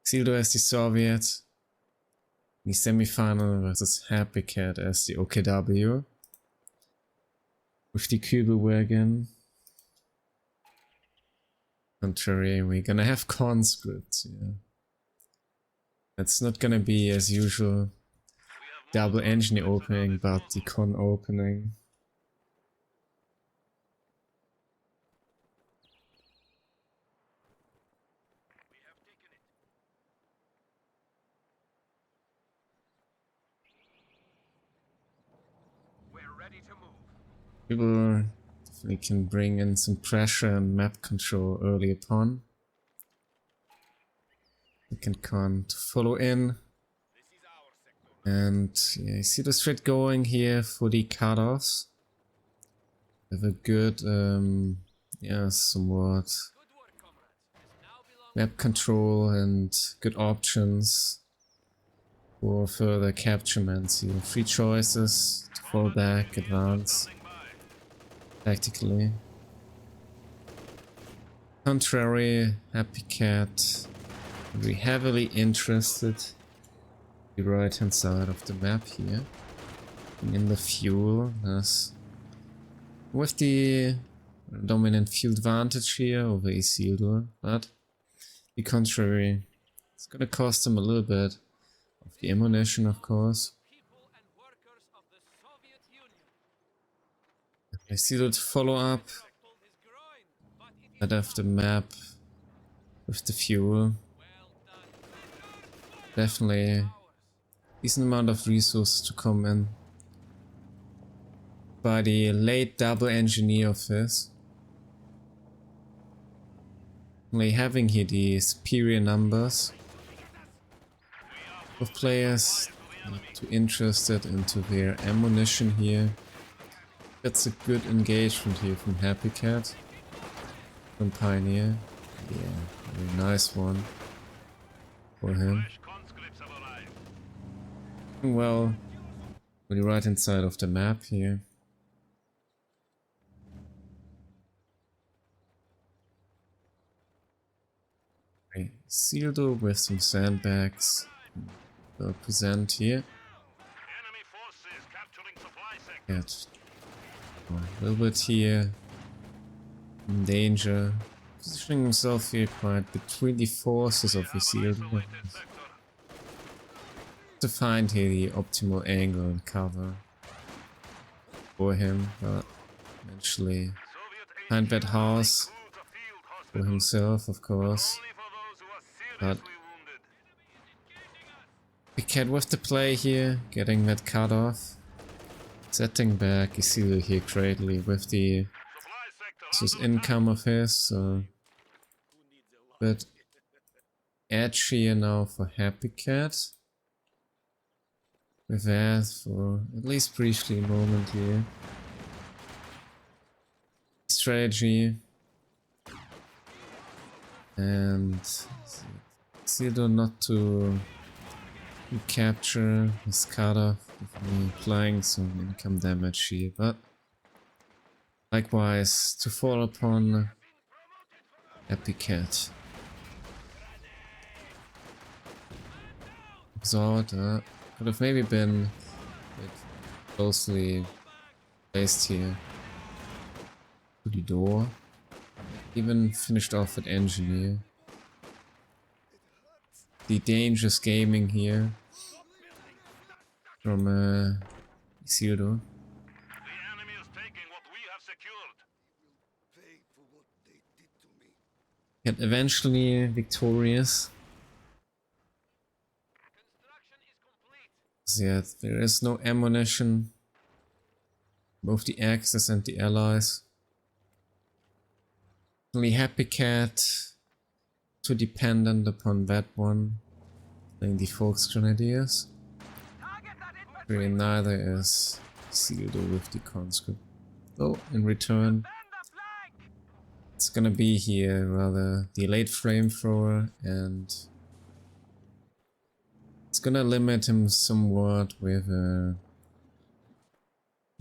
Isildur as the Soviet. The Semifinal versus HappyCat as the OKW. With the Kübelwagen. Contrary, we're gonna have conscripts, yeah. It's not gonna be as usual double engine opening, but the con opening. People definitely can bring in some pressure and map control early upon. We can con to follow in. And yeah, you see the thread going here for the cutoffs. Have a good, yeah, somewhat map control and good options for further capturements here. 3 choices to fall back, advance, tactically. Contrary, HappyCat, very heavily interested. The right hand side of the map here. And in the fuel, thus with the dominant fuel advantage here over Isildur, but the contrary, it's gonna cost him a little bit of the ammunition, of course. Isildur to follow up out of the map with the fuel. Definitely decent amount of resources to come in by the late double engineer of his. Only having here the superior numbers of players not too interested into their ammunition here. That's a good engagement here from HappyCat. From Pioneer. Yeah, very nice one for him. Well, on the right hand side of the map here. Isildur with some sandbags. Will present here. Get a little bit here in danger. Positioning himself here quite between the forces of Isildur. To find here the optimal angle and cover for him, but eventually find that house for himself, of course. But HappyCat with the play here, getting that cut off, setting back Isildur here greatly with the income of his, so but edge here now for HappyCat. With that for at least briefly a moment here. Strategy. And Isildur not to capture his cutter with me applying some income damage here, but likewise to fall upon HappyCat. Exalt, could have maybe been a bit closely placed here to the door. Even finished off with engineer. The dangerous gaming here from Isildur. Yet eventually victorious. Yet there is no ammunition. Both the Axis and the Allies. Only HappyCat too dependent upon that one. Playing the Volksgrenadiers. Really neither is Isildur with the conscript. Though in return it's gonna be here rather the late flamethrower, and it's gonna limit him somewhat with the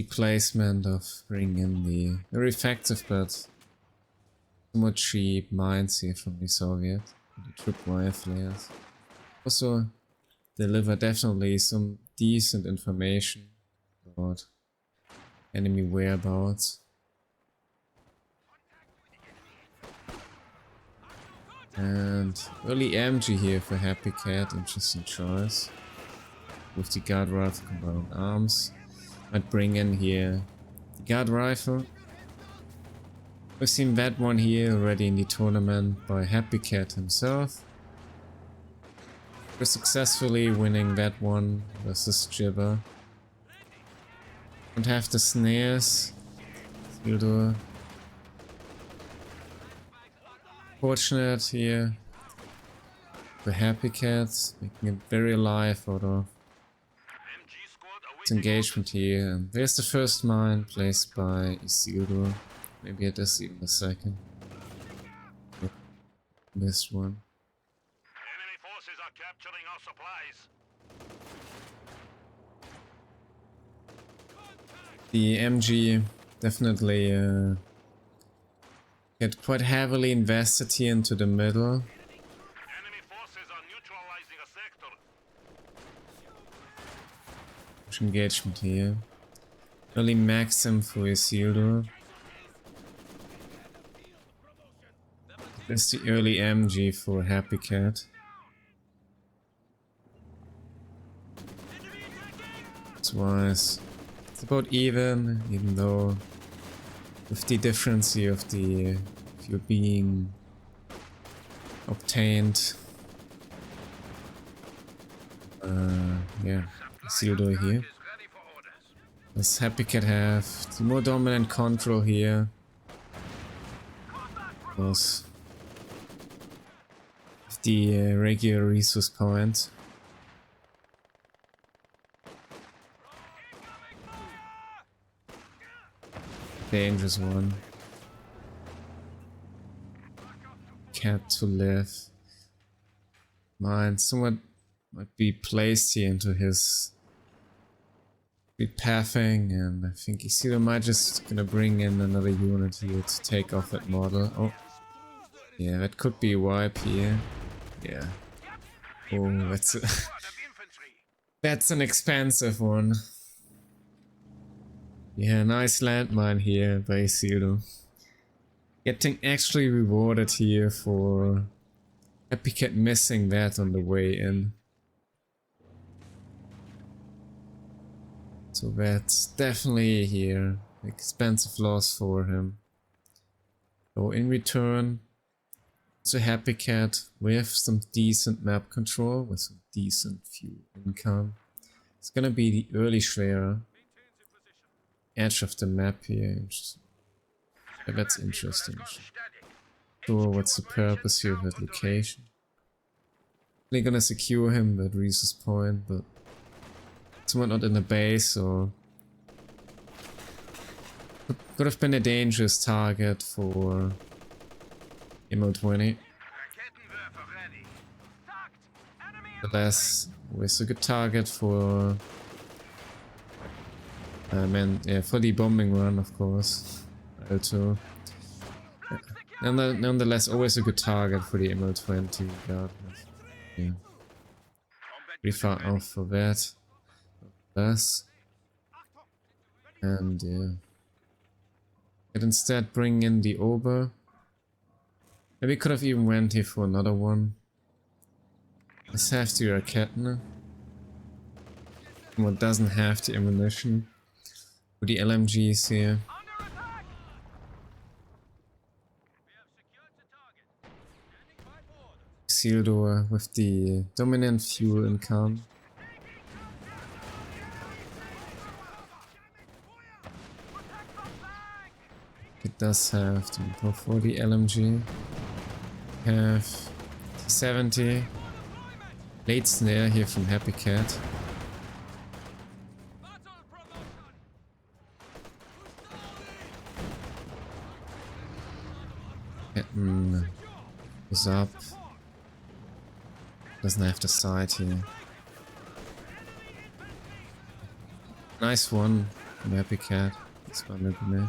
placement of bringing in the very effective but somewhat cheap mines here from the Soviet, the tripwire flares. Also deliver definitely some decent information about enemy whereabouts. And early MG here for HappyCat, interesting choice. With the guard rifle combined arms. Might bring in here the guard rifle. We've seen that one here already in the tournament by HappyCat himself. We're successfully winning that one versus Jibber. Don't have the snares. Isildur. Fortunate here. The HappyCat making it very alive out of this engagement here. And there's the first mine placed by Isildur. Maybe it is even the second. Yep. Missed one. Enemy forces are capturing our supplies. The MG definitely get quite heavily invested here into the middle. Enemy forces are neutralizing a sector. Push engagement here. Early maxim for Isildur. That's the early MG for HappyCat. Otherwise, it's about even though with the difference here of the fuel being obtained. Yeah, Isildur here. Does HappyCat have the more dominant control here? Because of the regular resource point. Dangerous one. Cat to live. Mine somewhat might be placed here into his pathing, and I think Isildur might just gonna bring in another unit here to take off that model. Oh, yeah, that could be a wipe here. Yeah. Oh, that's a that's an expensive one. Yeah, nice landmine here by Isildur. Getting actually rewarded here for HappyCat missing that on the way in. So that's definitely here expensive loss for him. So in return, also HappyCat with some decent map control, with some decent fuel income. It's gonna be the early Schwerer. Edge of the map here. Yeah, that's interesting. So what's the purpose here of that location? They're gonna secure him at resource point, but someone not in the base, or could have been a dangerous target for MO20. Alas, always a good target for for the bombing run, of course. Also, nonetheless, always a good target for the MO20 regardless. Yeah. Pretty far off for that. Less. And yeah. But instead bring in the Ober. Maybe could have even went here for another one. Let's have the Raketen. What doesn't have the ammunition. For the LMGs here. Isildur with the dominant fuel income. It does have the info for the LMG. Have 70. Late snare here from HappyCat. Captain is up. Doesn't have the sight here. Nice one from HappyCat. This one with me.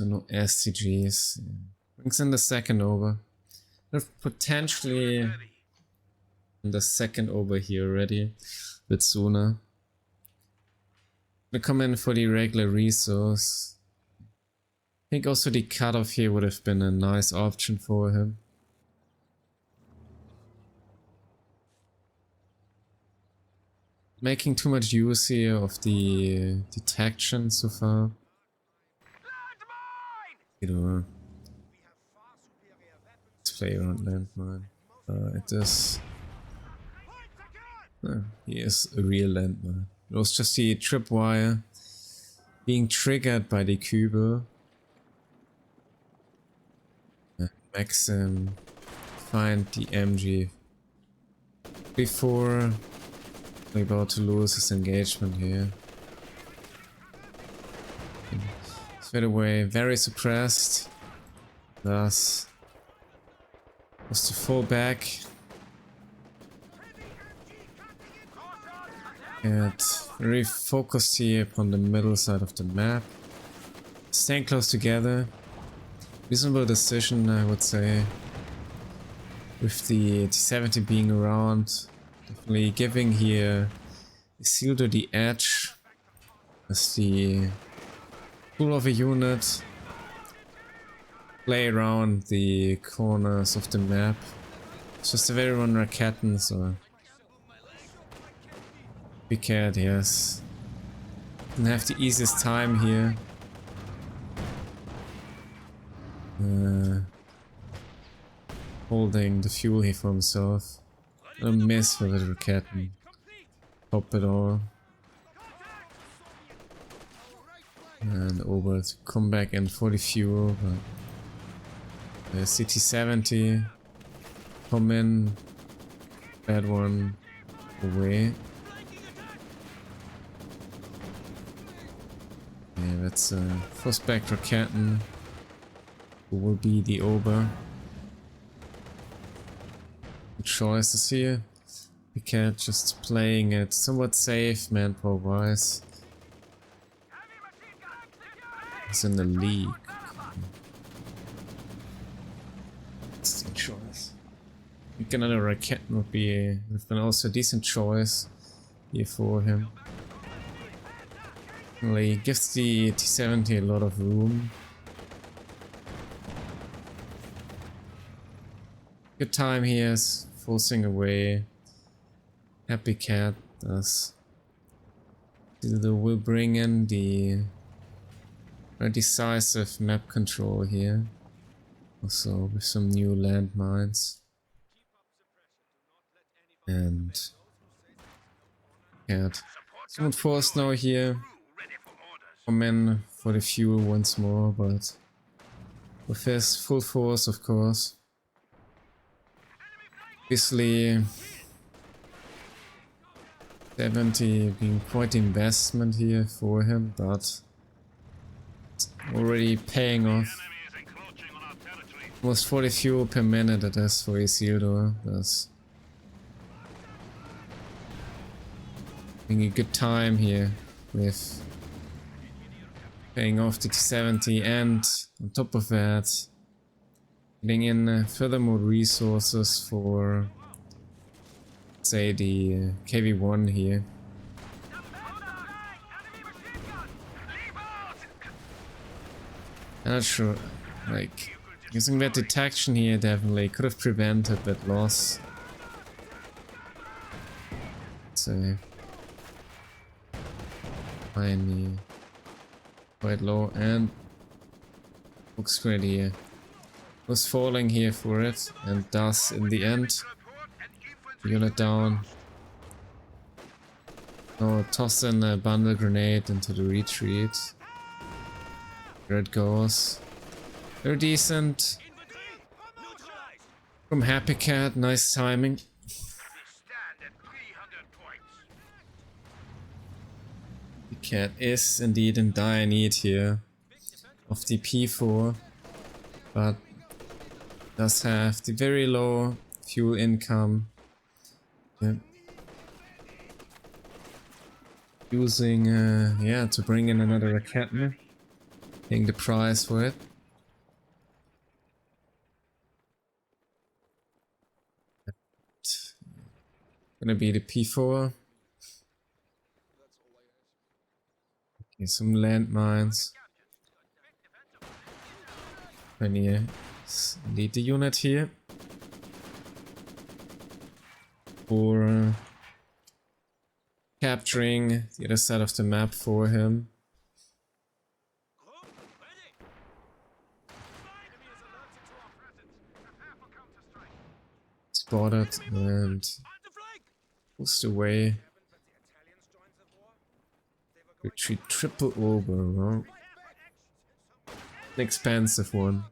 So no SCGs. Yeah. Brings in the second over. Potentially in the second over here already. A bit sooner. Gonna come in for the regular resource. I think also the cutoff here would have been a nice option for him. Making too much use here of the detection so far. You know, let's play around landmine. It is. He is a real landmine. It was just the tripwire being triggered by the Kübel. Maxim find the MG before we're about to lose his engagement here. Straight away, very suppressed. Thus, was to fall back. And very focused here upon the middle side of the map. Staying close together. Reasonable decision, I would say. With the T-70 being around. Definitely giving here Isildur the edge. As the tool of a unit. Play around the corners of the map. It's just a very one Raketen, so. HappyCat, yes. Didn't have the easiest time here. Holding the fuel here for himself. A miss for the Raketen. Top it all. And over to come back in for the fuel, but the CT-70 come in. Bad one away. Yeah, that's first back Raketen, who will be the Ober. Good choices here. HappyCat just playing it somewhat safe manpower wise. He's in the league. That's the choice. I think another Raketen would be also a decent choice here for him. Well, he gives the T-70 a lot of room. Good time he is forcing away. HappyCat does. Isildur will bring in the decisive map control here. Also with some new landmines. And Cat. Somewhat forced now here. Come in for the fuel once more, but with his full force, of course. Obviously, 70 being quite investment here for him, but it's already paying off. Almost 40 fuel per minute it is for Isildur. That's having a good time here with paying off the T-70 and on top of that getting in furthermore resources for, say, the KV-1 here. I'm not sure, like, using that detection here definitely could have prevented that loss. So, tiny. Quite low, and looks great here. Was falling here for it, and does in the end. Unit down. Oh, toss in a bundle grenade into the retreat. There it goes. Very decent. From HappyCat, nice timing. HappyCat is indeed in dire need here of the P4, but does have the very low fuel income. Yeah. Using, yeah, to bring in another Raketen. paying the price for it. Gonna be the P4. Okay, some landmines. Can you lead the unit here? For capturing the other side of the map for him. Spotted and pushed away. Retreat triple over, huh? An expensive one.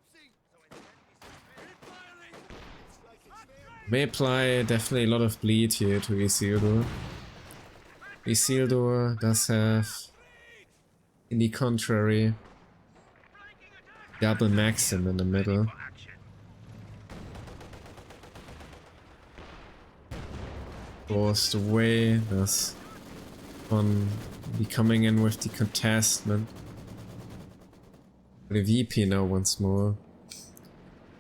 May apply definitely a lot of bleed here to Isildur. Isildur does have, in the contrary, double Maxim in the middle. Forced away, thus on be coming in with the contestment. The VP now once more.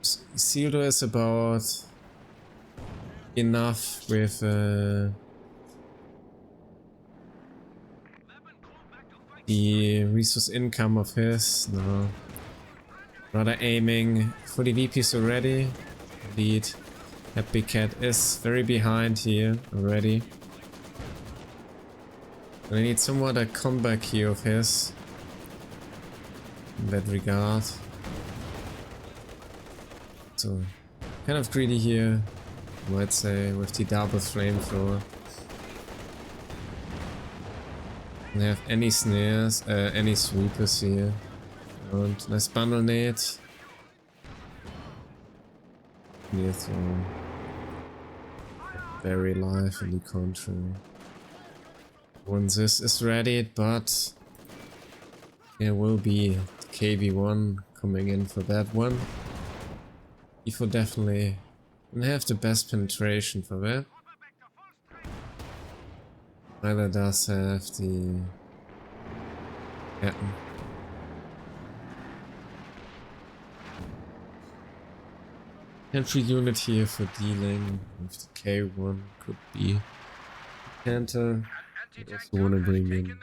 Isildur is about enough with the resource income of his. No. Rather aiming for the VPs already. Indeed, HappyCat is very behind here already. I need somewhat a comeback here of his in that regard. So, kind of greedy here, I might say, with the double flamethrower. Don't have any snares, any sweepers here. And nice bundle nade. Near thrown. Very live in the contrary. Once this is ready, but there will be KV1 coming in for that one. E4 definitely don't have the best penetration for that. Neither does have the Captain. Entry unit here for dealing with the K1 could be Canter. I also want to bring in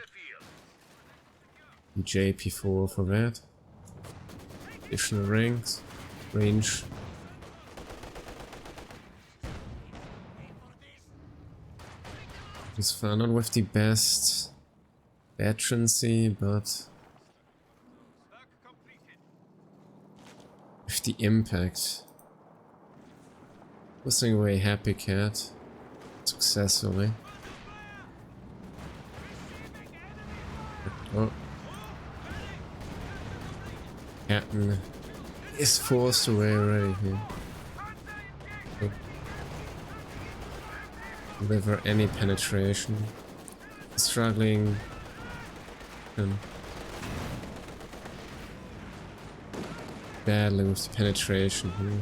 the JP4 for that. Additional range. It's fun, not with the best veterancy, but with the impact. Pushing away HappyCat successfully. Oh. Captain is forced away already here. Oh. Deliver any penetration. Struggling. Badly with the penetration here.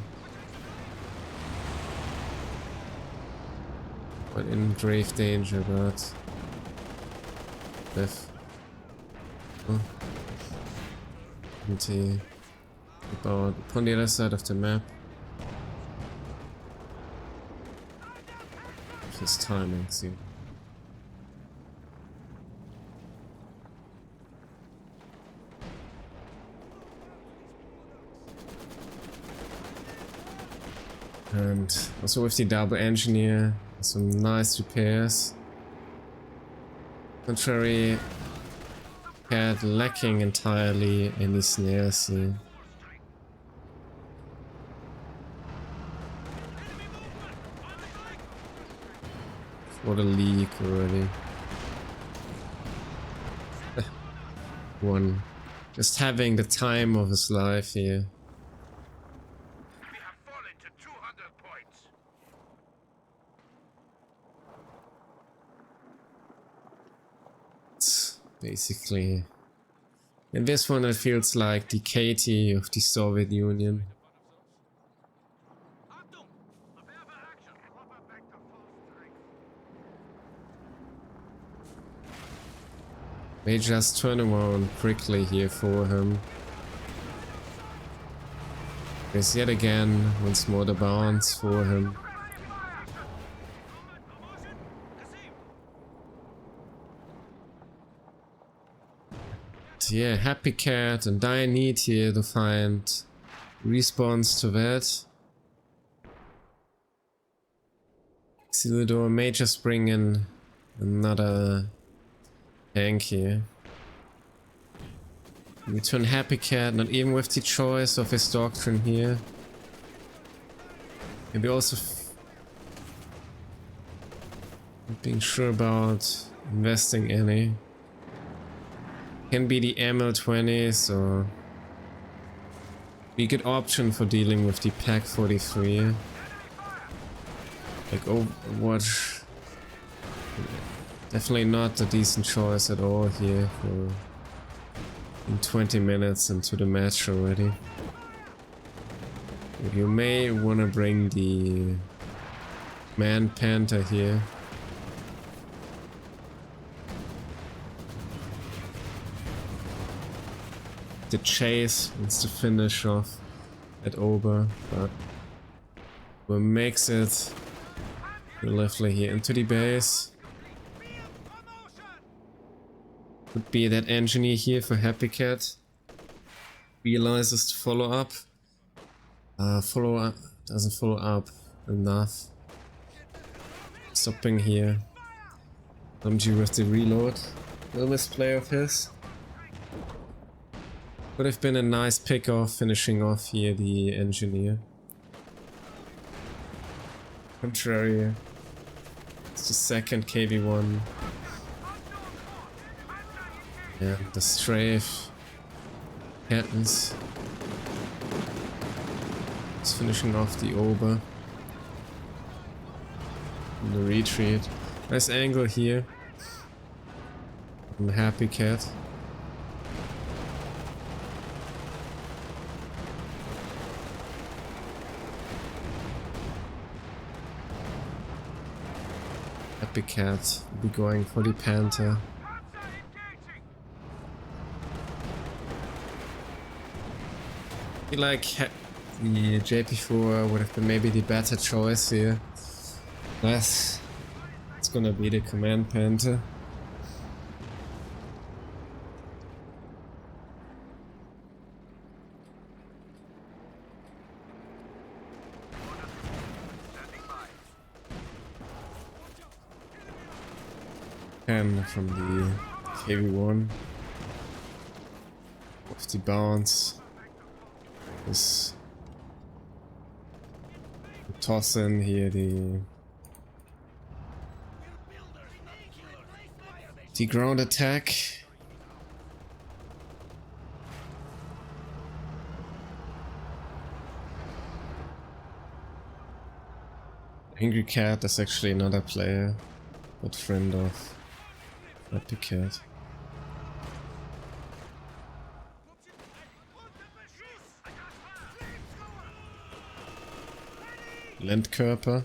But in grave danger, but death. Oh. And about upon the other side of the map. His timing, see. And also with the double engineer, some nice repairs. Contrary, Cat lacking entirely any snares here. What a leak already. One. Just having the time of his life here. We have fallen to 200 points. It's basically... In this one it feels like the Katie of the Soviet Union. They just turn around quickly here for him. There's yet again once more the bounce for him. Yeah, HappyCat and I need here to find response to that. Isildur may just bring in another tank here. Return HappyCat, not even with the choice of his doctrine here. Maybe also not being sure about investing any. Can be the ML20, so be a good option for dealing with the Pack 43. Like Overwatch, definitely not a decent choice at all here for in 20 minutes into the match already. You may want to bring the Man Panther here. The chase wants to finish off at Ober, but who makes it leftly here into the base. Could be that engineer here for HappyCat realizes to follow up. Doesn't follow up enough. Stopping here. MG with the reload. Little misplay of his. Would have been a nice pick-off, finishing off here the engineer. Contrary, it's the second KV1. Yeah, the strafe. Katniss. It's finishing off the Ober. And the retreat. Nice angle here. From HappyCat. HappyCat will be going for the Panther. I feel like the JP4 would have been maybe the better choice here. Yes, it's gonna be the Command Panther. And from the KV1 with the bounce. This toss in here the ground attack. Angry Cat is actually another player, but friend of HappyCat. Landkörper.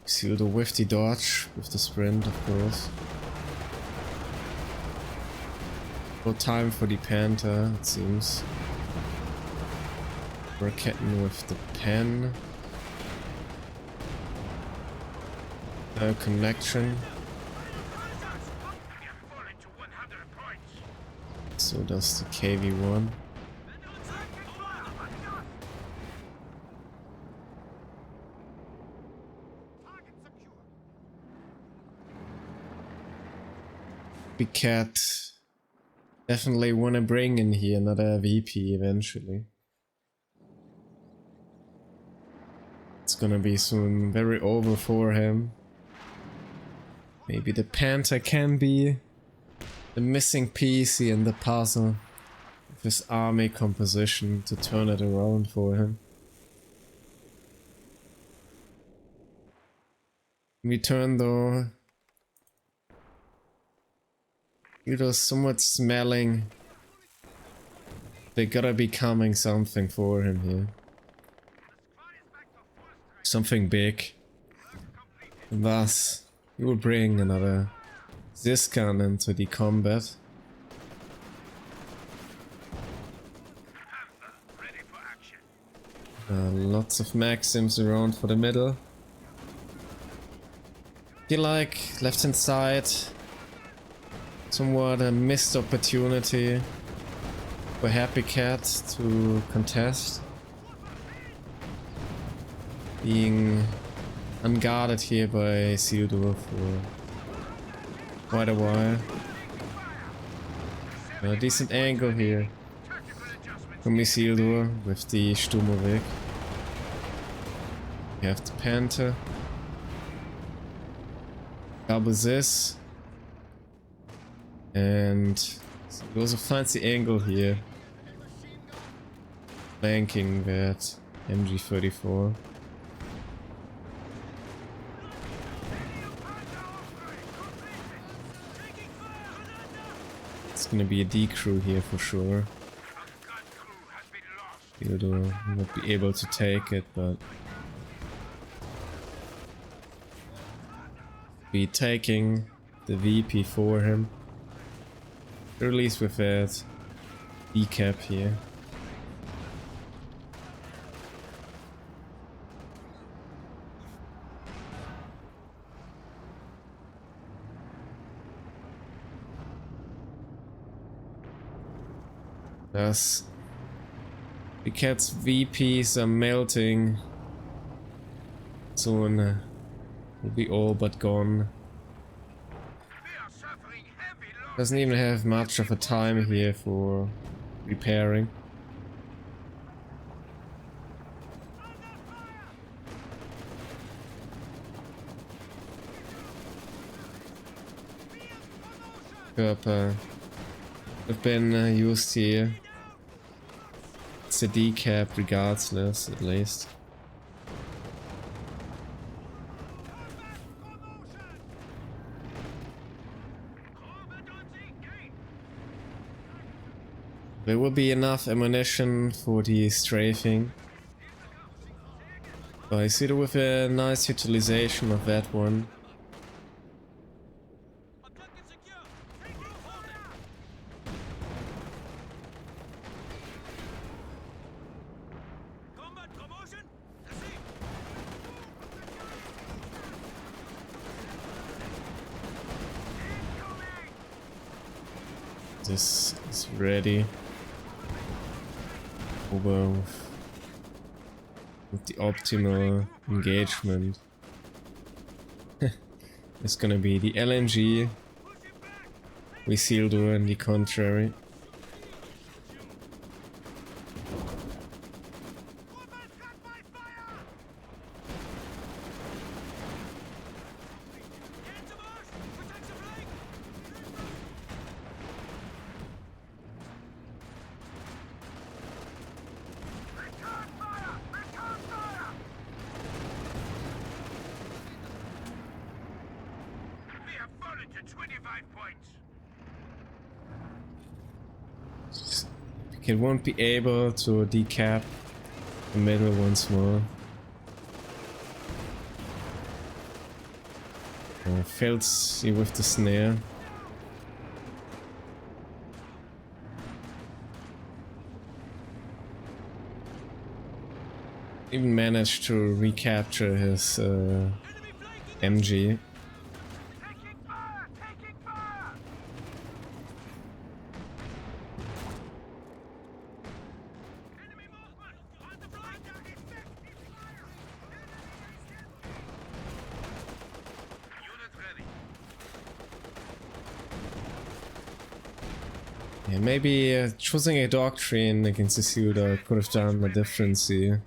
Isildur with the dodge, with the sprint of course. No time for the Panther, it seems. Raketen with the pen. No connection. So does the KV1. HappyCat definitely wanna bring in here another VP eventually. It's gonna be soon very over for him. Maybe the Panther can be the missing piece here in the puzzle of his army composition to turn it around for him. In return though, it was somewhat smelling. They gotta be coming something for him here. Something big. And thus, he will bring another Ziskan into the combat. Lots of maxims around for the middle. Feel like left hand side, somewhat a missed opportunity for HappyCat to contest. Being unguarded here by Isildur for quite a while. A decent angle here from Isildur with the Sturmovik. We have the Panther. Double this. And he also finds the angle here. Flanking that MG34. It's gonna be a D crew here for sure. Isildur will not be able to take it, but be taking the VP for him. At least with that decap here. Thus, the cat's VPs are melting. Soon will be all but gone. Doesn't even have much of a time here for repairing. Körper have been used here. It's a decap regardless, at least. There will be enough ammunition for the strafing. But I see it with a nice utilization of that one. This is ready. Over with the optimal engagement. It's gonna be the LNG. We Isildur on the contrary. It won't be able to decap the middle once more. Fails you with the snare. Even managed to recapture his MG. Yeah, maybe choosing a doctrine against Isildur could have done the difference here.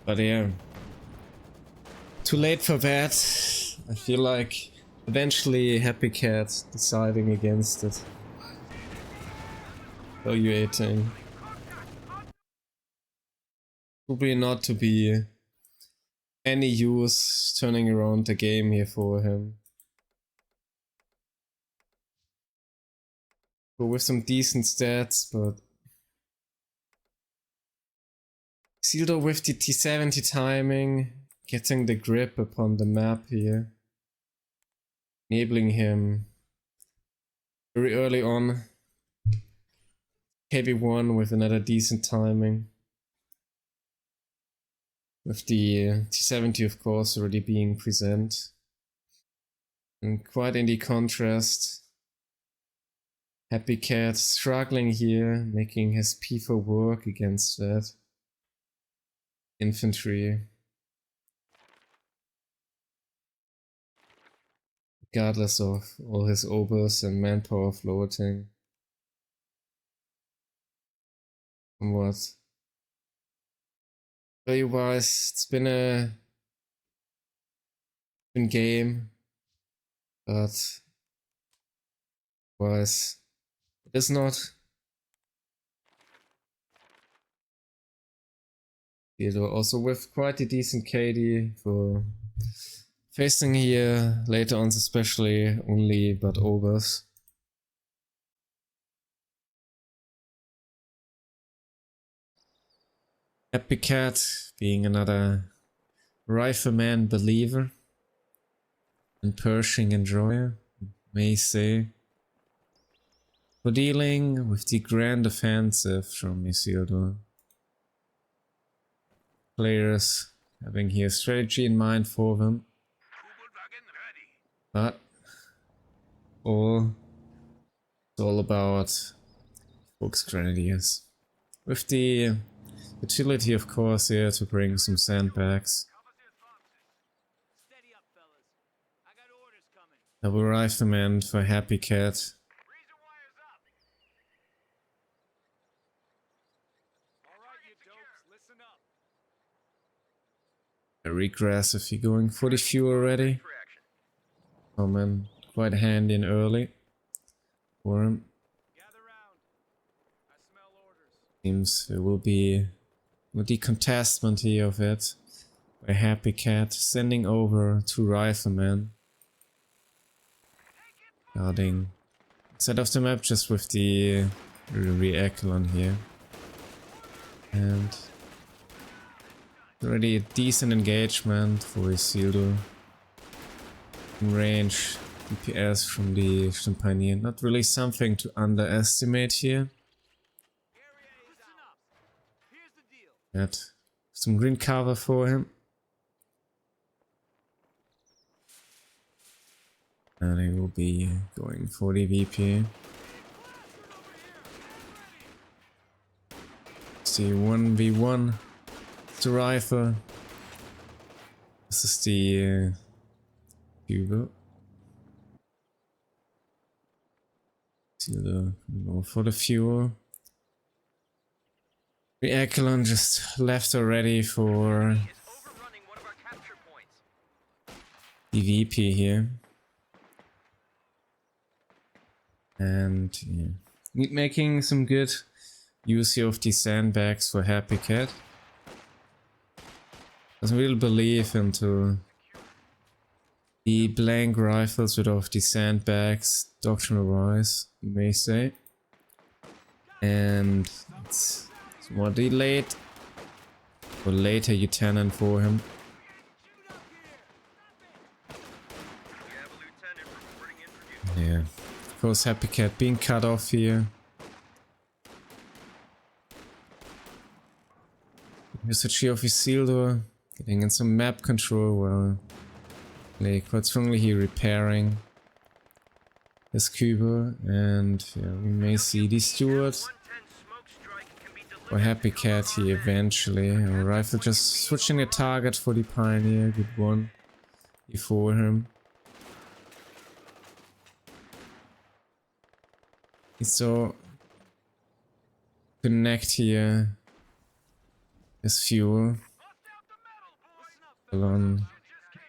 But yeah, too late for that. I feel like eventually HappyCat deciding against it. Evaluating. Probably not to be any use turning around the game here for him. But with some decent stats, but Isildur with the T70 timing, getting the grip upon the map here, enabling him very early on. KB1 with another decent timing. With the T70 of course already being present. And quite in the contrast, HappyCat struggling here, making his P4 work against that infantry. Regardless of all his obers and manpower floating. Somewhat. Value-wise, it's been a game, but wise, it is not. Isildur also with quite a decent KD for facing here later on, especially only but overs. HappyCat being another rifleman believer and Pershing enjoyer, may say, for dealing with the grand offensive from Isildur. Players having here strategy in mind for them, but it's all about folk strategies. With the utility, of course, here to bring some sandbags. Double rifleman for HappyCat. Very aggressive, he going for the fuel already. Oh man, quite handy and early for him. Seems there will be the contestment here of it by HappyCat sending over two riflemen. Guarding side of the map just with the re-echelon here. And already a decent engagement for Isildur. In range, DPS from the Champagner. Not really something to underestimate here. Got some green cover for him. And he will be going for the VP. See 1v1. It's a rifle. This is the Hugo. See the go for the fuel. The Echelon just left already for the VP here. And yeah, making some good use here of these sandbags for HappyCat. Doesn't really believe into the blank rifles without the sandbags, doctrinal wise, you may say. And it's somewhat delayed. Or later lieutenant for him. Yeah. Of course, HappyCat being cut off here. Usage here of Isildur, getting in some map control while quite strongly here repairing his Cuba, and yeah, we may see the Steward or HappyCat here eventually. Our rifle just switching a target for the Pioneer, good one before him. So connect here his fuel. Along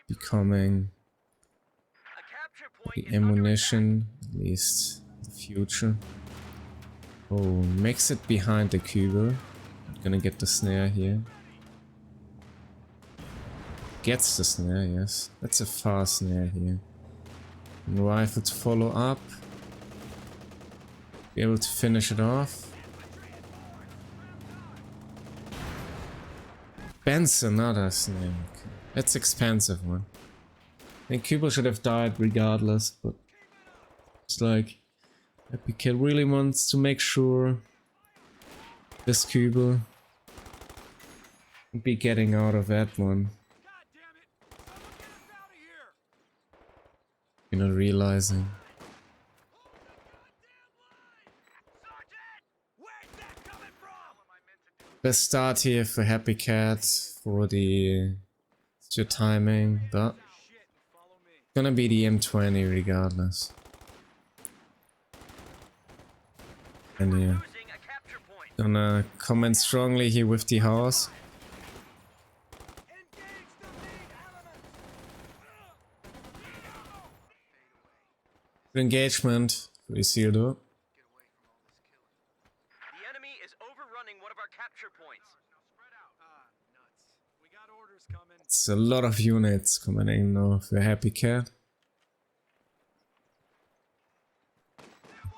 becoming the ammunition, at least the future. Oh, makes it behind the Cuba. Gonna get the snare here. Gets the snare, yes. That's a fast snare here. And rifle to follow up. Be able to finish it off. Benson, another snake. That's expensive one. I think Cuba should have died regardless, but it's like HappyCat really wants to make sure this Cuba Be getting out of that one. You're not realizing. Best start here for HappyCat for the your timing, but gonna be the M20 regardless. And yeah, gonna comment strongly here with the horse. Engagement for Isildur. The enemy is overrunning one of our capture points. It's a lot of units coming in now for HappyCat.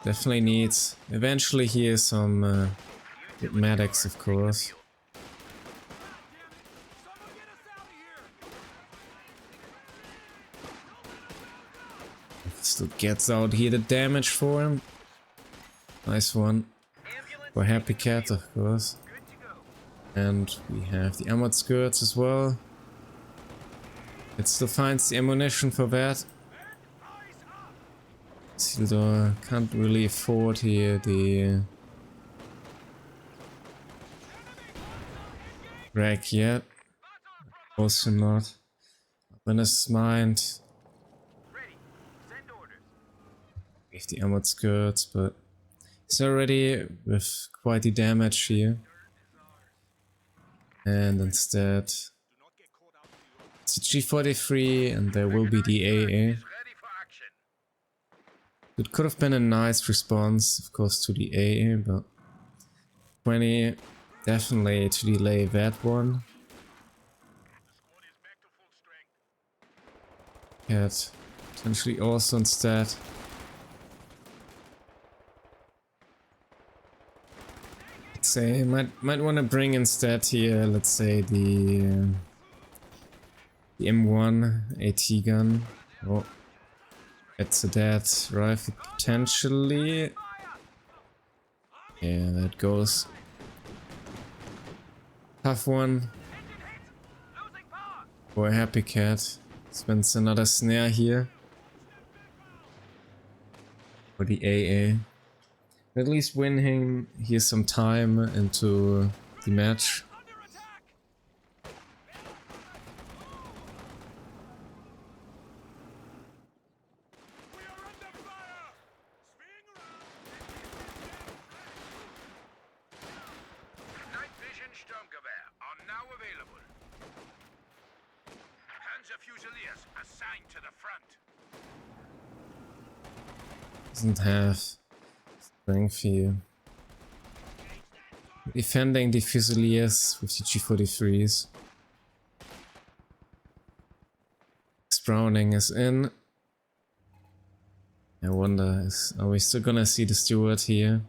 Definitely needs eventually here some good medics, of course. Still gets out here the damage for him. Nice one for HappyCat, of course. And we have the armored skirts as well. It still finds the ammunition for that. Isildur can't really afford here the wreck yet. Also not. Up in his mind. With the armored skirts, but he's already with quite the damage here. And instead it's a G43 and there will be the AA. It could have been a nice response, of course, to the AA, but 20 definitely to delay that one. Cat potentially also instead. Say might want to bring instead here, let's say the M1 AT gun. Oh, it's a dead rifle potentially. Yeah, that goes. Tough one. For HappyCat. Spends another snare here. For the AA. At least win him here some time into the match. Night vision Sturmgewehr are now available. Panzer Fusiliers assigned to the front. Doesn't have strength here. Defending the Fusiliers with the G43s. Browning is in. I wonder, are we still gonna see the Steward here?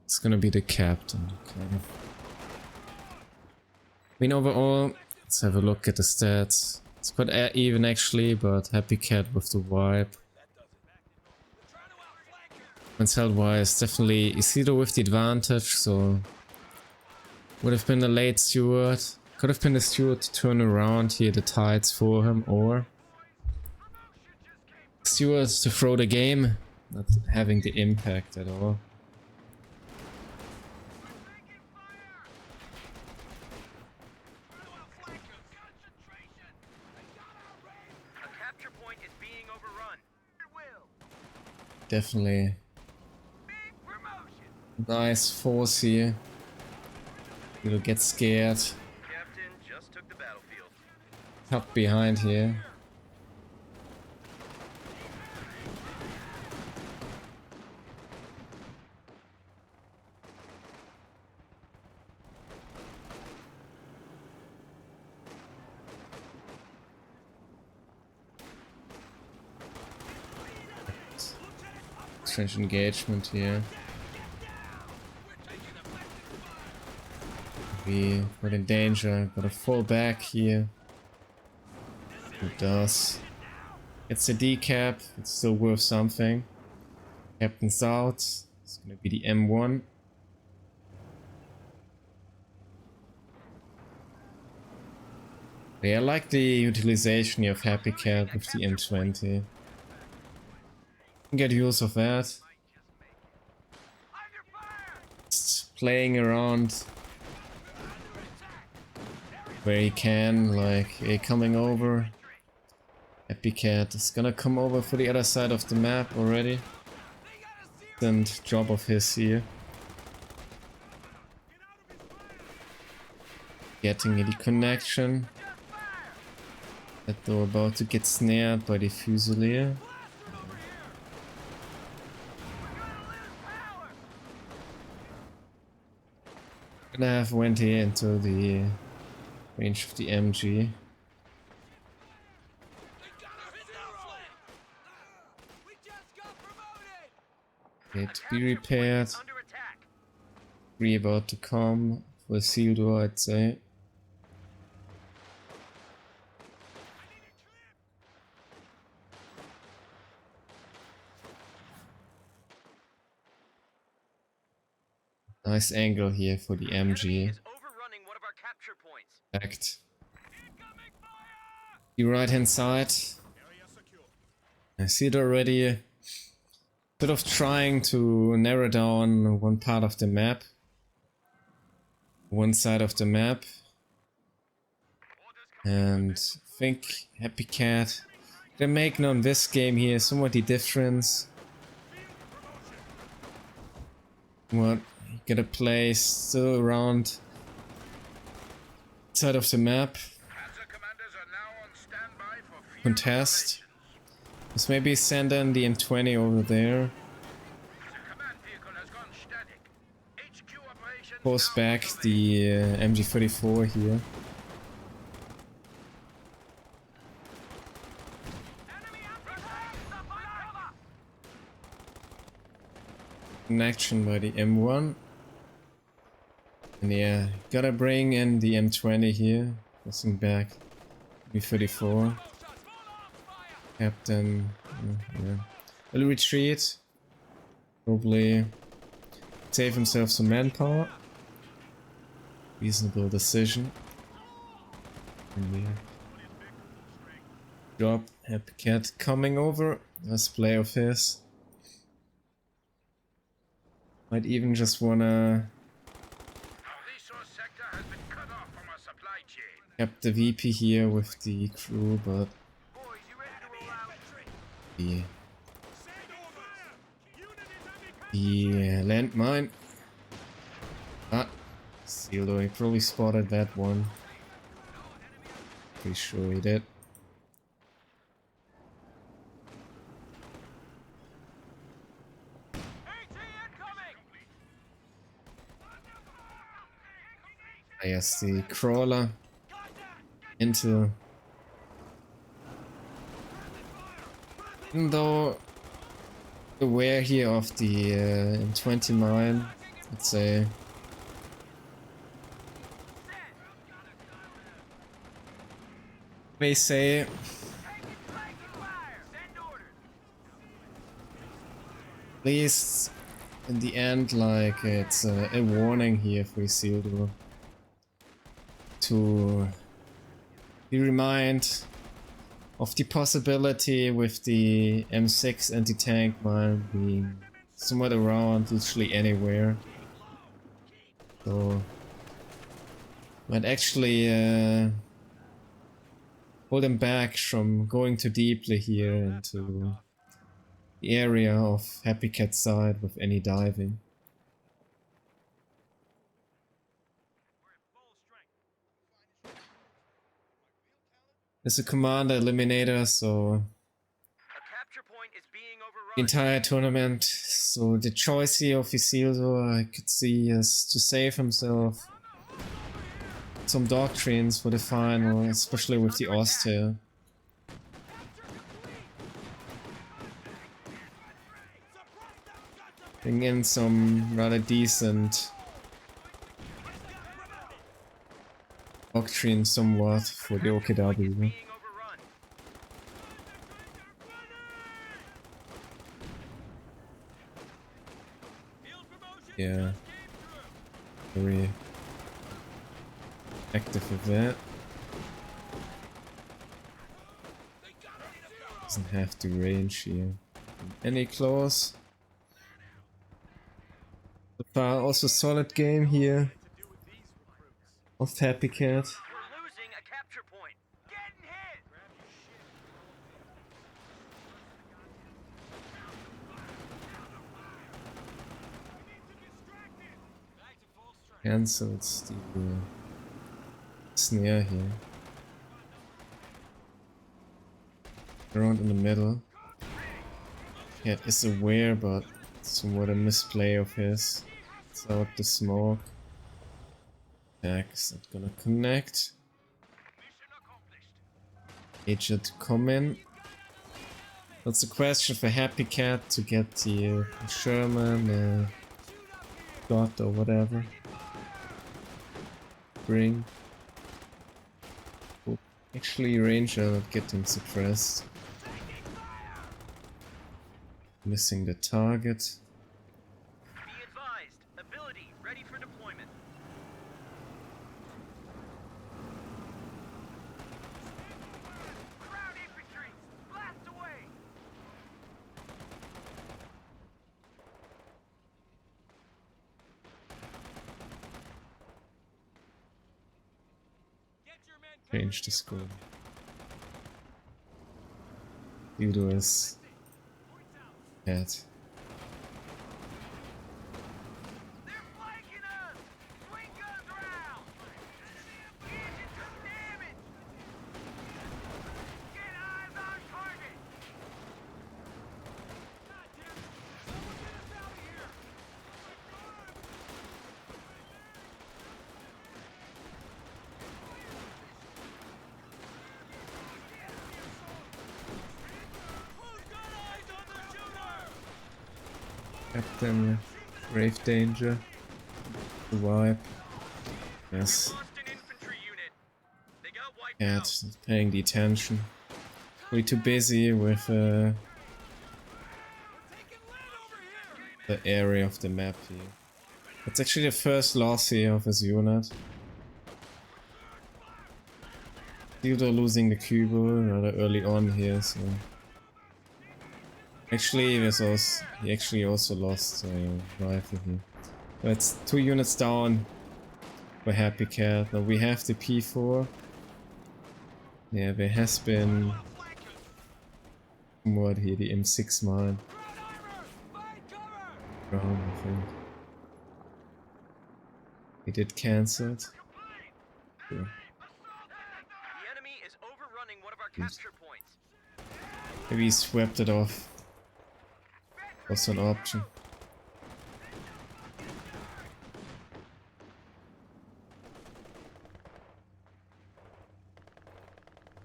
It's gonna be the captain. Okay. I mean, overall, let's have a look at the stats. It's quite even actually, but HappyCat with the wipe. Mental wise, definitely Isildur with the advantage, so would have been a late Steward. Could have been the Steward to turn around here the tides for him, or Steward to throw the game, not having the impact at all. Definitely nice force here. You'll get scared. Captain just took the battlefield. Tucked behind here. Strange engagement here. We're in danger. Gotta fall back here. It does. It's a decap. It's still worth something. Captain's out. It's gonna be the M1. Yeah, I like the utilization of HappyCat with the M20. Get use of that. Just playing around where he can, like coming over. HappyCat is gonna come over for the other side of the map already. And job of his here. Getting the connection. That they're about to get snared by the Fusilier. Gonna have went here into the range of the MG. Okay, to be repaired. 3 about to come for Isildur, I'd say. Nice angle here for the MG. Fact. The right hand side. I see it already. Sort of trying to narrow down one part of the map. One side of the map. And I think HappyCat, they're making on this game here somewhat the difference. What you gotta play still around side of the map. Contest. Let's maybe send in the M20 over there. Post back the MG34 here. Connection by the M1. And yeah, gotta bring in the M20 here. Pressing back. B34. Captain. Yeah. Will retreat. Probably save himself some manpower. Reasonable decision. And yeah. Drop HappyCat coming over. Nice play of his. Might even just wanna cap the VP here with the crew, but the landmine. Ah, Isildur, he probably spotted that one. Pretty sure he did. Yes, the crawler into. Even though the wear here of the M20 mine, I'd say may say at least in the end, like it's a warning here for Isildur to be reminded of the possibility with the M6 anti-tank mine being somewhat around literally anywhere. So might actually hold him back from going too deeply here into the area of HappyCat's side with any diving. There's a commander eliminator, so the entire tournament. So the choice here of Isildur, I could see, is to save himself some doctrines for the final, especially with the Oster. Bring in some rather decent doctrine somewhat for the OKW. Yeah, very active with that. Doesn't have to range here. Any close? So far, also solid game here of HappyCat. We're losing a capture point. Getting hit. Cancels the snare here. Around in the middle. Cat is aware, but somewhat a misplay of his. It's out the smoke. Attack is not gonna connect. Agent to come in. That's a question for HappyCat to get the Sherman, Dot or whatever. Bring. Oh, actually, Ranger not getting suppressed. Missing the target. Be advised. Ability ready for deployment. Crowd infantry. Blast away. Change the score. Isildur Cat. They're flanking us. Swing guns around. Engine took damage. Get eyes on target. God damn it. Someone get us out of here. Who's got eyes on the shooter? Captain, grave danger. Wipe. Yes. Lost an infantry unit. They got wiped Cat out. is paying the attention. Way too busy with the area of the map here. That's actually the first loss here of his unit. Isildur losing the Cubo rather early on here, so... Actually, he actually also lost rifle here. That's 2 units down for HappyCat. Now we have the P4. Yeah, there has been more here, the M6 mine. Wrong, I think. He did cancel it. Sure. The enemy is overrunning one of our capture points. Maybe he swept it off. Was an option.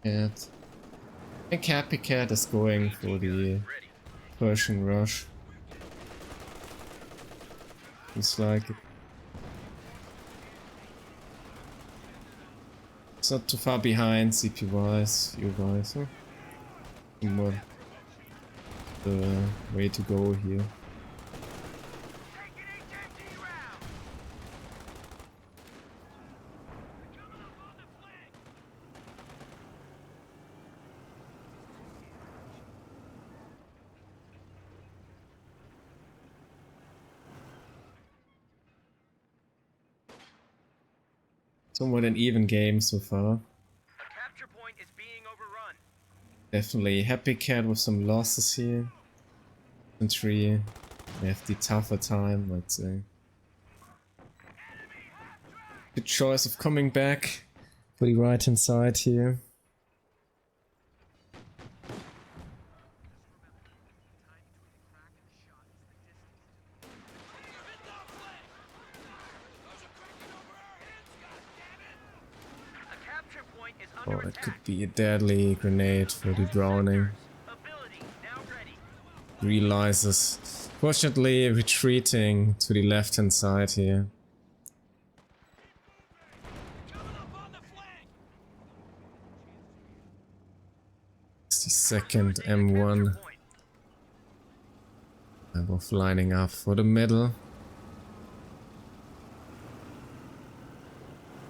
Cat. I think HappyCat is going for the Persian rush. Looks like it. It's not too far behind CP wise, you guys, huh? Somewhat the way to go here. Take an HMT round. Coming up on the flank. Somewhat an even game so far. A capture point is being overrun. Definitely HappyCat with some losses here. Infantry, they have the tougher time, I'd say. Good choice of coming back for the right hand side here. A capture point is Oh, under it could attack. be a deadly grenade for the Browning. Ability now ready. Realizes. Fortunately, retreating to the left hand side here. Coming up on the flank. It's the second M1. Capture point. Both lining up for the middle.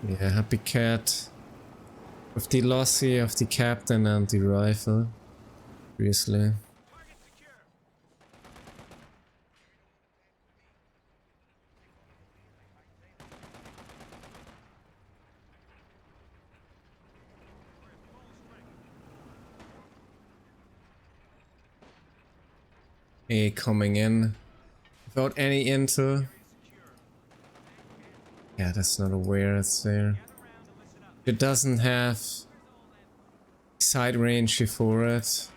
Yeah, HappyCat with the loss here of the captain and the rifle. Seriously. A coming in without any intel. Yeah, that's not aware it's there. It doesn't have side range for it.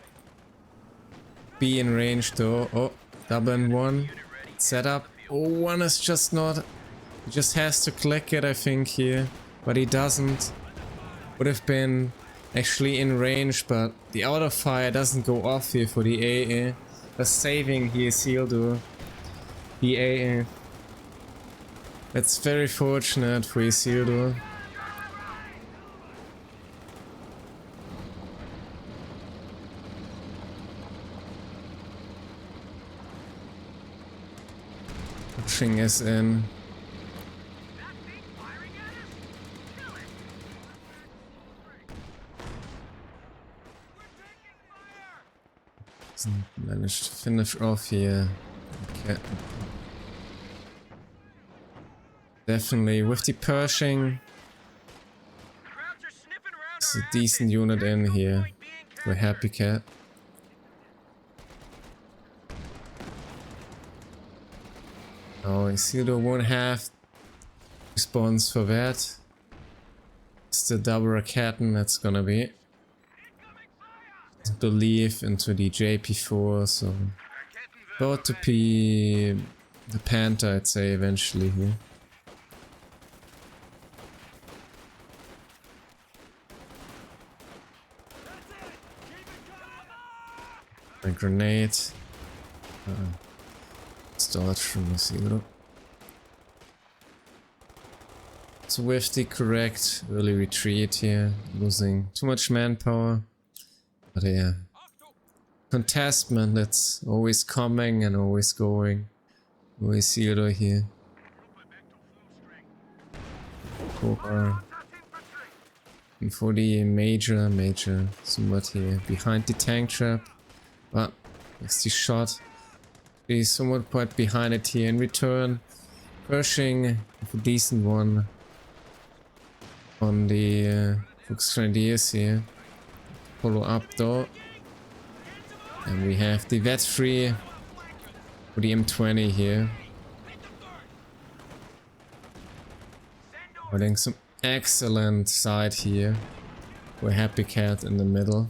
Be in range though. Oh, double and one. Setup. Oh, one is just not. He just has to click it, I think, here. But he doesn't. Would have been actually in range, but the auto fire doesn't go off here for the AA. That's saving here Isildur. The AA. That's very fortunate for Isildur. Pushing is in. Managed to finish off here. Okay. Definitely with the Pershing. It's a decent unit in here for HappyCat. Oh, Isildur won't have response for that. It's the double Rakaten that's gonna be. Believe into the JP4, so about to be the Panther, I'd say, eventually here. A grenade. Start from Isildur. So with the correct early retreat here, losing too much manpower. But yeah, contestment that's always coming and always going. We see it here. And for the major somewhat here behind the tank trap. But it's the shot. He's somewhat quite behind it here in return. Pershing with a decent one on the Fuchs Grenadiers here. Follow up though. And we have the vet free for the M20 here. Holding some excellent side here. For HappyCat in the middle.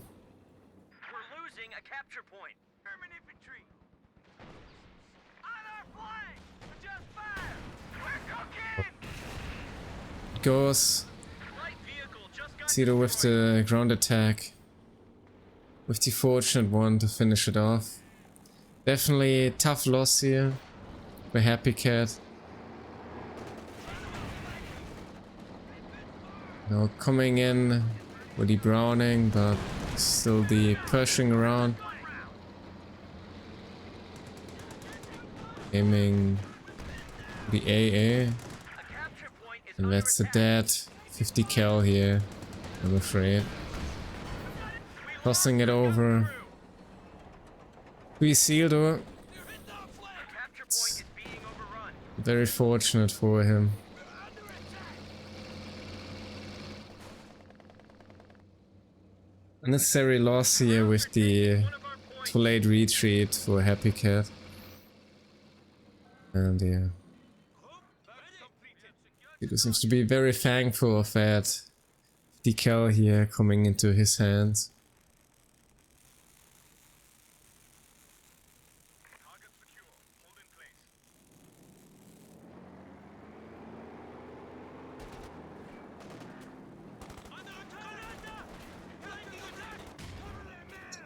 We're losing a capture point. German infantry. On our flank. Just fire. We're cooking. Goes. Light vehicle just got Isildur with the ground attack. With the fortunate one to finish it off. Definitely a tough loss here for HappyCat. Now coming in with the Browning, but still the Pershing around. Aiming the AA. And that's a dead 50 cal here, I'm afraid. Tossing it over. We Isildur. It's very fortunate for him. Unnecessary loss here with the too late retreat for HappyCat. And yeah. He seems to be very thankful of that decal here coming into his hands.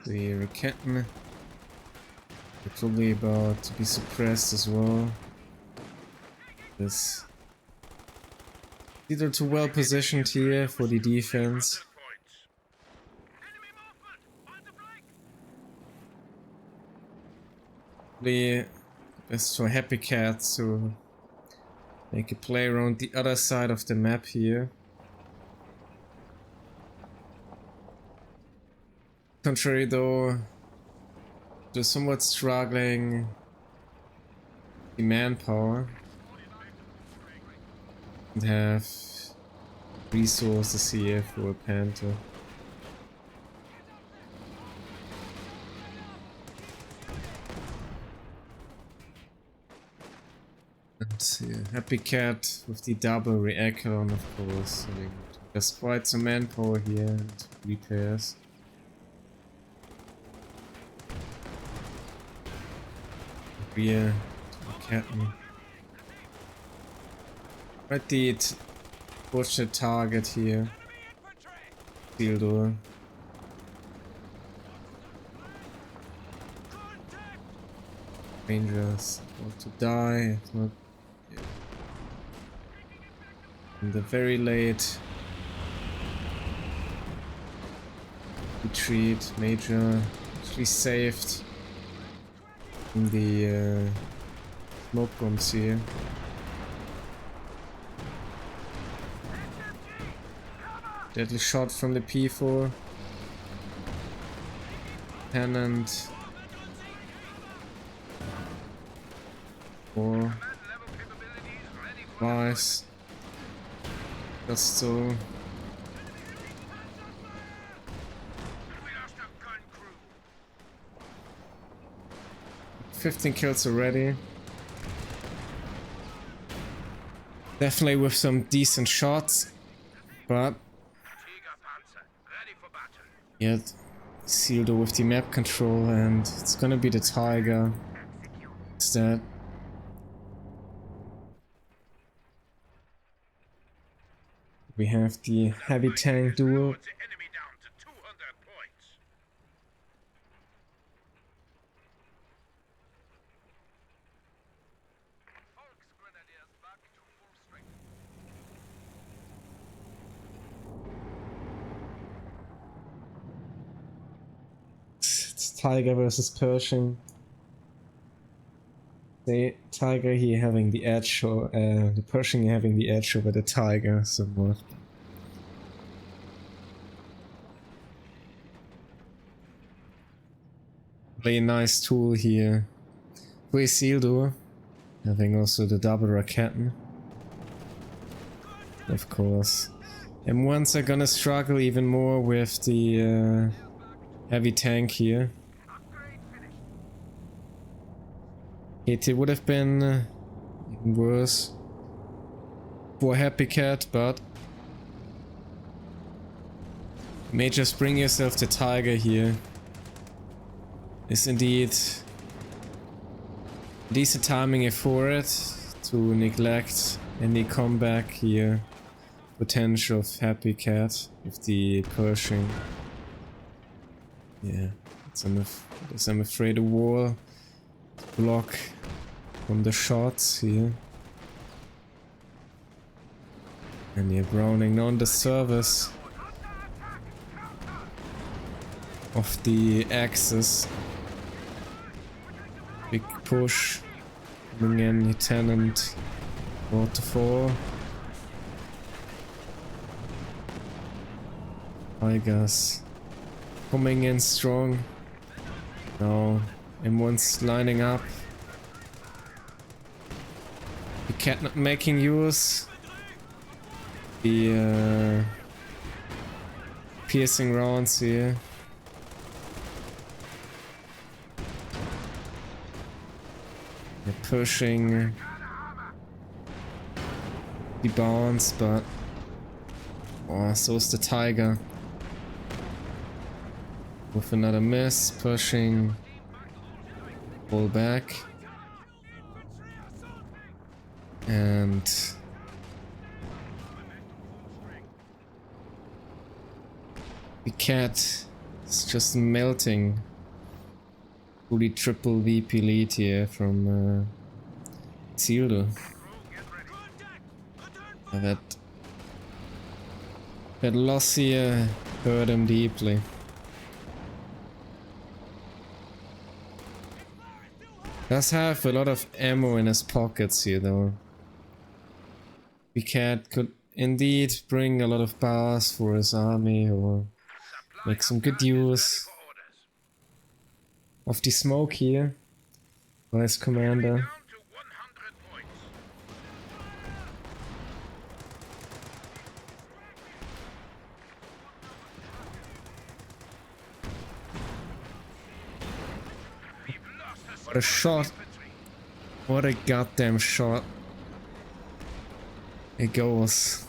The Rakaten are probably about to be suppressed as well. This either too well positioned here for the defense. The best for HappyCat to make a play around the other side of the map here. Contrary though, they're somewhat struggling the manpower and have resources here for a Panther. And HappyCat with the double reactor, of course. I mean, there's quite some manpower here and repairs. Rear to the captain. Right, the fortunate target here. Isildur. Rangers about to die, if not. Yeah. In the very late retreat, Major actually saved in the smoke bombs here. Deadly shot from the P4. Pennant. Or Vice. Just so. 15 kills already. Definitely with some decent shots, but yet Isildur with the map control, and it's gonna be the Tiger instead. We have the heavy tank duel. It's Tiger versus Pershing. The Tiger here having the edge, or the Pershing having the edge over the Tiger somewhat. Really nice tool here for Isildur, having also the double Raketen, of course. And once are gonna struggle even more with the heavy tank here. It would have been even worse for HappyCat, but you may just bring yourself to Tiger here. Is indeed decent timing for it to neglect any comeback here potential of HappyCat with the Pershing. Yeah, I'm afraid a wall to block from the shots here. And yeah, Browning on the service of the Axis. Big push. Coming in, Lieutenant. Waterfall. Tigers. Coming in strong. Now, M1's lining up. The cat not making use. The piercing rounds here. They're pushing the bounce, but oh, so's the Tiger. With another miss, pushing, pull back, and the cat is just melting. Fully triple VP lead here from Isildur. That loss here hurt him deeply. Does have a lot of ammo in his pockets here though. HappyCat could indeed bring a lot of bars for his army or make some good use of the smoke here. Vice Commander. Down to 100 points. We've lost a What a shot. What a goddamn shot. It goes.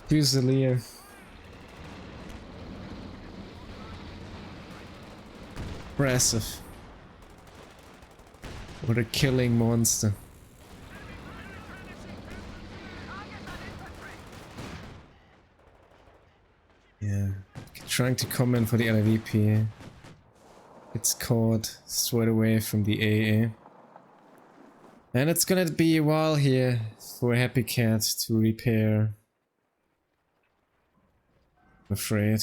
Fusilier. Impressive. What a killing monster. Yeah. Trying to come in for the LVP. It's caught straight away from the AA. And it's gonna be a while here for HappyCat to repair. I'm afraid.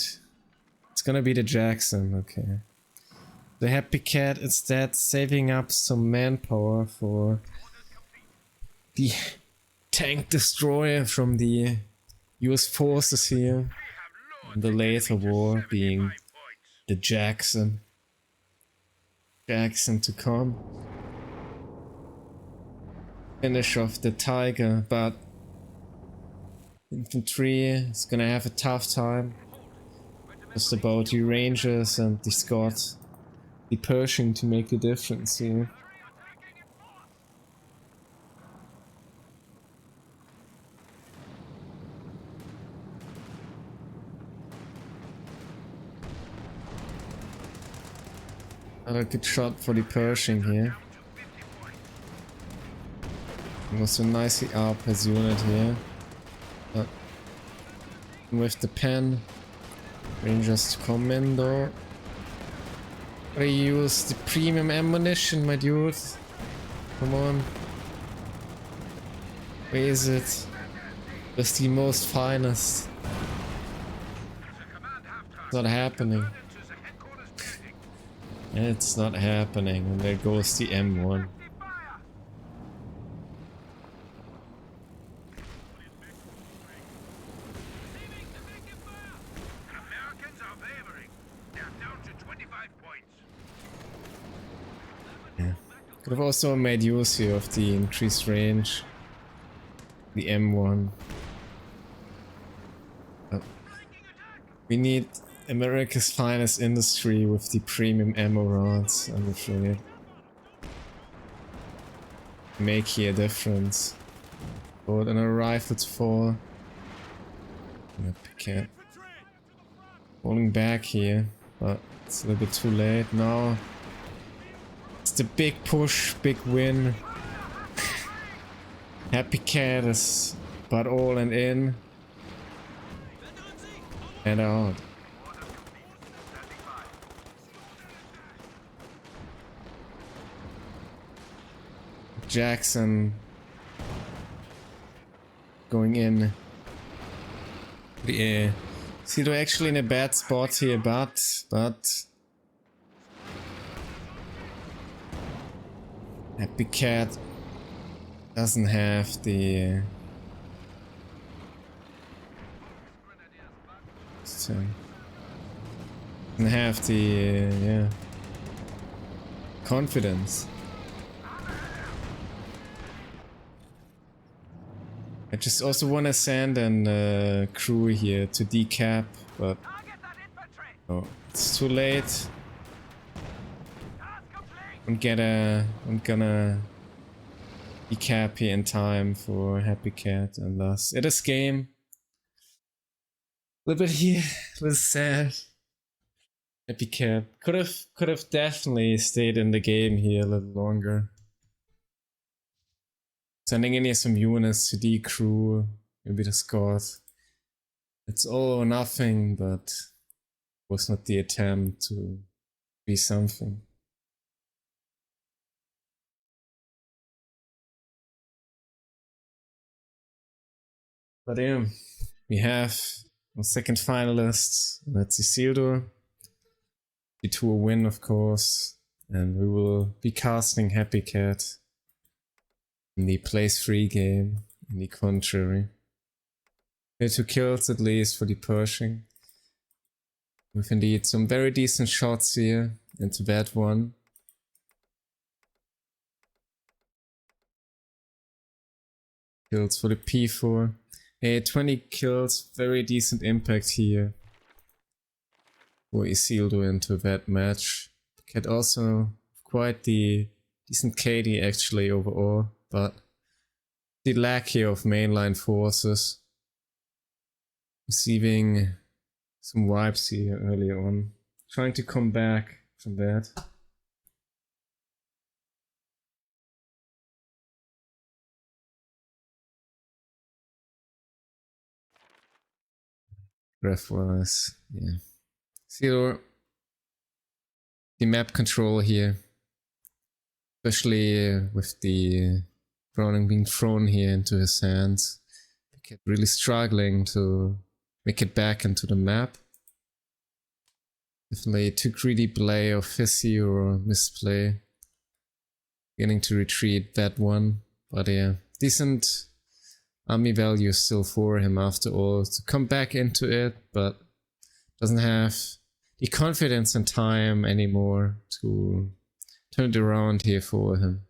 It's gonna be the Jackson, okay. The HappyCat instead saving up some manpower for the tank destroyer from the US forces here. In the later war being the Jackson. Jackson to come. Finish off the Tiger, but infantry is gonna have a tough time. Just about the Rangers and the Scott, the Pershing to make a difference here. Another good shot for the Pershing here. Also nicely up his unit here. But with the pen, Rangers to come in though. I use the premium ammunition, my dude. Come on. Where is it? That's the most finest. It's not happening. It's not happening. And there goes the M1. Could have also made use here of the increased range. The M1. Oh. We need America's finest industry with the premium ammo rods, I'm afraid. Make here a difference. But an rifle to fall. HappyCat. Falling back here, but it's a little bit too late now. It's the big push, big win. HappyCat is but all and in. And out. Jackson going in the air. See, they're actually in a bad spot here, but HappyCat doesn't have the yeah, confidence. I just also want to send an crew here to decap, but oh, it's too late. I'm gonna decap here in time for HappyCat, and thus it is game. A little bit here, a little sad. HappyCat could have definitely stayed in the game here a little longer. Sending in here some units to decrew, maybe the Scott. It's all or nothing, but was not the attempt to be something. But yeah, we have a second finalist, that's Isildur. The tour win, of course, and we will be casting HappyCat in the place 3 game, in the contrary. 2 kills at least for the Pershing. With indeed some very decent shots here into that one. Kills for the P4. 20 kills, very decent impact here for Isildur into that match. Cat also quite the decent KD actually overall, but the lack here of mainline forces. Receiving some wipes here earlier on. Trying to come back from that. Ref wise, yeah. Zero. The map control here. Especially with the Browning being thrown here into his hands. Really struggling to make it back into the map. Definitely too greedy play of Fissy or misplay. Beginning to retreat that one. But yeah, decent army value still for him after all to come back into it, but doesn't have the confidence and time anymore to turn it around here for him.